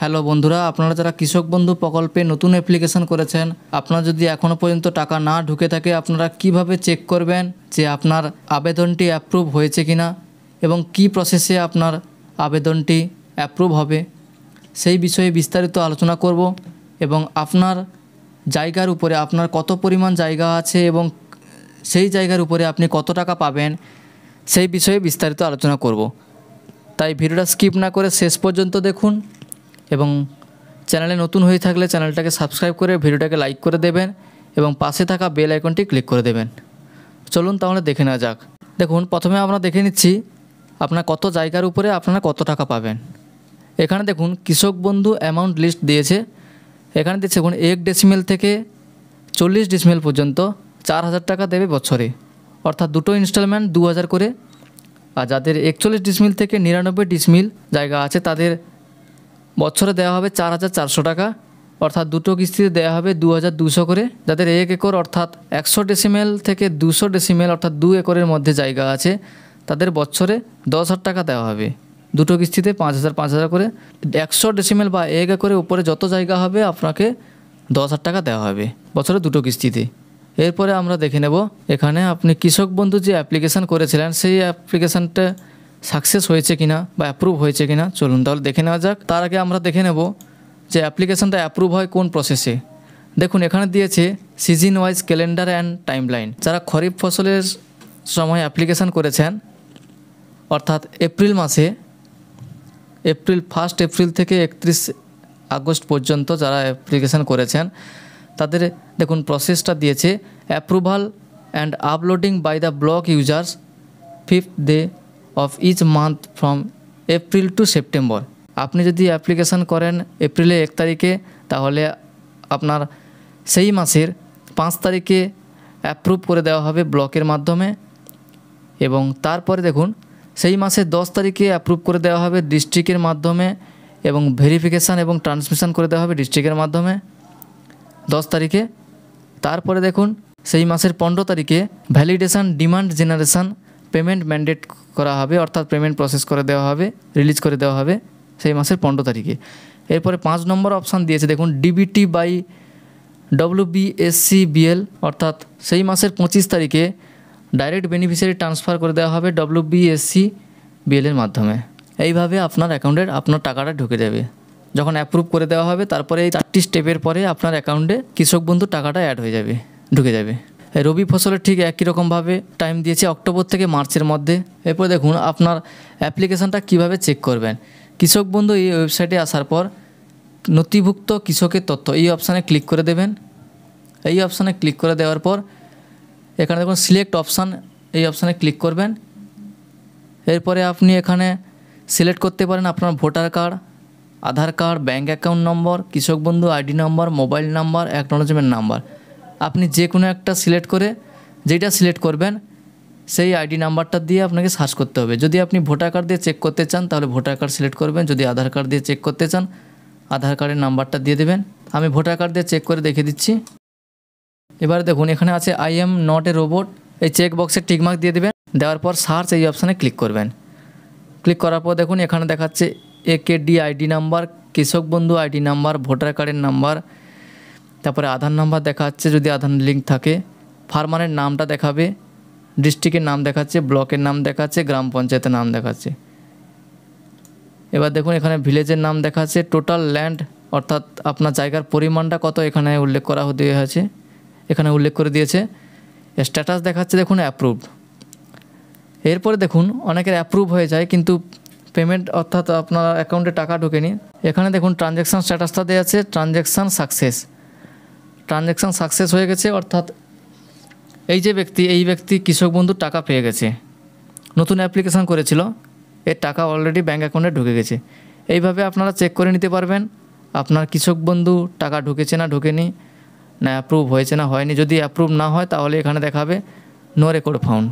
Hello বন্ধুরা, আপনারা যারা কৃষক বন্ধু প্রকল্পে নতুন অ্যাপ্লিকেশন করেছেন, আপনার যদি এখনও পর্যন্ত টাকা না ঢুকে থাকে, আপনারা কিভাবে চেক করবেন যে আপনার আবেদনটি অ্যাপ্রুভ হয়েছে কিনা এবং কি প্রসেসে আপনার আবেদনটি অ্যাপ্রুভ হবে সেই বিষয়ে বিস্তারিত আলোচনা করব। এবং আপনার জায়গার উপরে আপনার কত পরিমাণ জায়গা আছে এবং সেই জায়গার উপরে আপনি কত টাকা পাবেন সেই বিষয়ে বিস্তারিত আলোচনা করব। তাই ভিডিওটা স্কিপ না করে শেষ পর্যন্ত দেখুন এবং চ্যানেলে নতুন হয়ে থাকলে চ্যানেলটাকে সাবস্ক্রাইব করে ভিডিওটাকে লাইক করে দেবেন এবং পাশে থাকা বেল আইকনটি ক্লিক করে দেবেন। চলুন তাহলে দেখে নেওয়া যাক। দেখুন, প্রথমে আমরা দেখে নিচ্ছি আপনার কত জায়গার উপরে আপনারা কত টাকা পাবেন। এখানে দেখুন কৃষক বন্ধু অ্যামাউন্ট লিস্ট দিয়েছে। এখানে দিচ্ছে দেখুন 1 ডেসিমেল থেকে 40 ডেসিমেল পর্যন্ত 4000 টাকা দেবে বছরে, অর্থাৎ দুটো ইনস্টলমেন্ট 2000 করে। আর যাদের 41 ডিসমিল থেকে 99 ডিসমিল জায়গা আছে তাদের বছরে দেওয়া হবে 4400 টাকা, অর্থাৎ দুটো কিস্তিতে দেওয়া হবে 2200 করে। যাদের 1 একর অর্থাৎ 100 ডেসিমেল থেকে 200 ডেসিমেল অর্থাৎ 2 একরের মধ্যে জায়গা আছে তাদের বছরে 10,000 টাকা দেওয়া হবে, দুটো কিস্তিতে 5000 করে। 100 ডেসিমেল বা 1 একরের উপরে যত জায়গা হবে আপনাকে 10,000 টাকা দেওয়া হবে বছরে দুটো কিস্তিতে। এরপরে আমরা দেখে নেব এখানে আপনি কৃষক বন্ধু যে অ্যাপ্লিকেশান করেছিলেন সেই অ্যাপ্লিকেশানটা সাকসেস হয়েছে কিনা বা অ্যাপ্রুভ হয়েছে কিনা। চলুন তাহলে দেখে নেওয়া যাক। তার আগে আমরা দেখে নেব যে অ্যাপ্লিকেশানটা অ্যাপ্রুভ হয় কোন প্রসেসে। দেখুন এখানে দিয়েছে season wise calendar and timeline. যারা খরিফ ফসলের সময় অ্যাপ্লিকেশান করেছেন অর্থাৎ এপ্রিল মাসে, ফার্স্ট এপ্রিল থেকে 31 আগস্ট পর্যন্ত যারা অ্যাপ্লিকেশান করেছেন তাদের দেখুন প্রসেসটা দিয়েছে approval and uploading by the block users 5th day of each month from April to September. আপনি যদি অ্যাপ্লিকেশান করেন এপ্রিলের 1 তারিখে তাহলে আপনার সেই মাসের 5 তারিখে অ্যাপ্রুভ করে দেওয়া হবে ব্লকের মাধ্যমে এবং তারপরে দেখুন সেই মাসের 10 তারিখে অ্যাপ্রুভ করে দেওয়া হবে ডিস্ট্রিক্টের মাধ্যমে এবং ভেরিফিকেশান এবং ট্রান্সমিশন করে দেওয়া হবে ডিস্ট্রিক্টের মাধ্যমে 10 তারিখে। তারপরে দেখুন সেই মাসের 15 তারিখে validation demand generation payment mandate করা হবে, অর্থাৎ পেমেন্ট প্রসেস করে দেওয়া হবে, রিলিজ করে দেওয়া হবে সেই মাসের 15 তারিখে। এরপরে 5 নম্বর অপশান দিয়েছে দেখুন ডিবিটি বাই WBSCBL, অর্থাৎ সেই মাসের 25 তারিখে ডাইরেক্ট বেনিফিশিয়ারি ট্রান্সফার করে দেওয়া হবে WBSCBL এর মাধ্যমে। এইভাবে আপনার অ্যাকাউন্টে আপনার টাকাটা ঢুকে যাবে যখন অ্যাপ্রুভ করে দেওয়া হবে। তারপরে এই 4টি স্টেপের পরে আপনার অ্যাকাউন্টে কৃষক বন্ধু টাকাটা অ্যাড হয়ে যাবে, ঢুকে যাবে। রবি ফসলের ঠিক একই রকমভাবে টাইম দিয়েছে অক্টোবর থেকে মার্চের মধ্যে। এরপর দেখুন আপনার অ্যাপ্লিকেশানটা কিভাবে চেক করবেন। কৃষক বন্ধু এই ওয়েবসাইটে আসার পর নথিভুক্ত কৃষকের তথ্য এই অপশানে ক্লিক করে দেবেন। এই অপশানে ক্লিক করে দেওয়ার পর এখানে দেখুন সিলেক্ট অপশান, এই অপশানে ক্লিক করবেন। এরপরে আপনি এখানে সিলেক্ট করতে পারেন আপনার ভোটার কার্ড, আধার কার্ড, ব্যাঙ্ক অ্যাকাউন্ট নম্বর, কৃষক বন্ধু আইডি নম্বর, মোবাইল নাম্বার, অ্যাকনোলেজমেন্ট নাম্বার। আপনি যে কোনো একটা সিলেক্ট করে যেটা সিলেক্ট করবেন সেই আইডি নাম্বারটা দিয়ে আপনাকে সার্চ করতে হবে। যদি আপনি ভোটার কার্ড দিয়ে চেক করতে চান তাহলে ভোটার কার্ড সিলেক্ট করবেন, যদি আধার কার্ড দিয়ে চেক করতে চান আধার কার্ডের নাম্বারটা দিয়ে দেবেন। আমি ভোটার কার্ড দিয়ে চেক করে দেখিয়ে দিচ্ছি। এবার দেখুন এখানে আছে I am not a robot, এই চেক বক্সে টিকমার্ক দিয়ে দেবেন। দেওয়ার পর সার্চ এই অপশানে ক্লিক করবেন। ক্লিক করার পর দেখুন এখানে দেখাচ্ছে AKD আইডি নাম্বার, কৃষক বন্ধু আইডি নাম্বার, ভোটার কার্ডের নাম্বার, তারপরে আধার নাম্বার দেখাচ্ছে যদি আধার লিঙ্ক থাকে, ফার্মারের নামটা দেখাবে, ডিস্ট্রিক্টের নাম দেখাচ্ছে, ব্লকের নাম দেখাচ্ছে, গ্রাম পঞ্চায়েতের নাম দেখাচ্ছে। এবার দেখুন এখানে ভিলেজের নাম দেখাচ্ছে, টোটাল ল্যান্ড অর্থাৎ আপনার জায়গার পরিমাণটা কত এখানে উল্লেখ করা হয়েছে, এখানে উল্লেখ করে দিয়েছে। স্ট্যাটাস দেখাচ্ছে দেখুন অ্যাপ্রুভড। এরপরে দেখুন অনেকের অ্যাপ্রুভ হয়ে যায় কিন্তু পেমেন্ট অর্থাৎ আপনার অ্যাকাউন্টে টাকা ঢোকেনি। এখানে দেখুন ট্রানজ্যাকশান স্ট্যাটাসটা দেওয়া আছে ট্রানজ্যাকশান সাকসেস হয়ে গেছে, অর্থাৎ এই ব্যক্তি কৃষক বন্ধুর টাকা পেয়ে গেছে, নতুন অ্যাপ্লিকেশান করেছিল, এর টাকা অলরেডি ব্যাঙ্ক অ্যাকাউন্টে ঢুকে গেছে। এইভাবে আপনারা চেক করে নিতে পারবেন আপনার কৃষক বন্ধু টাকা ঢুকেছে না ঢোকেনি, না অ্যাপ্রুভ হয়েছে না হয়নি। যদি অ্যাপ্রুভ না হয় তাহলে এখানে দেখাবে নো রেকর্ড ফাউন্ড।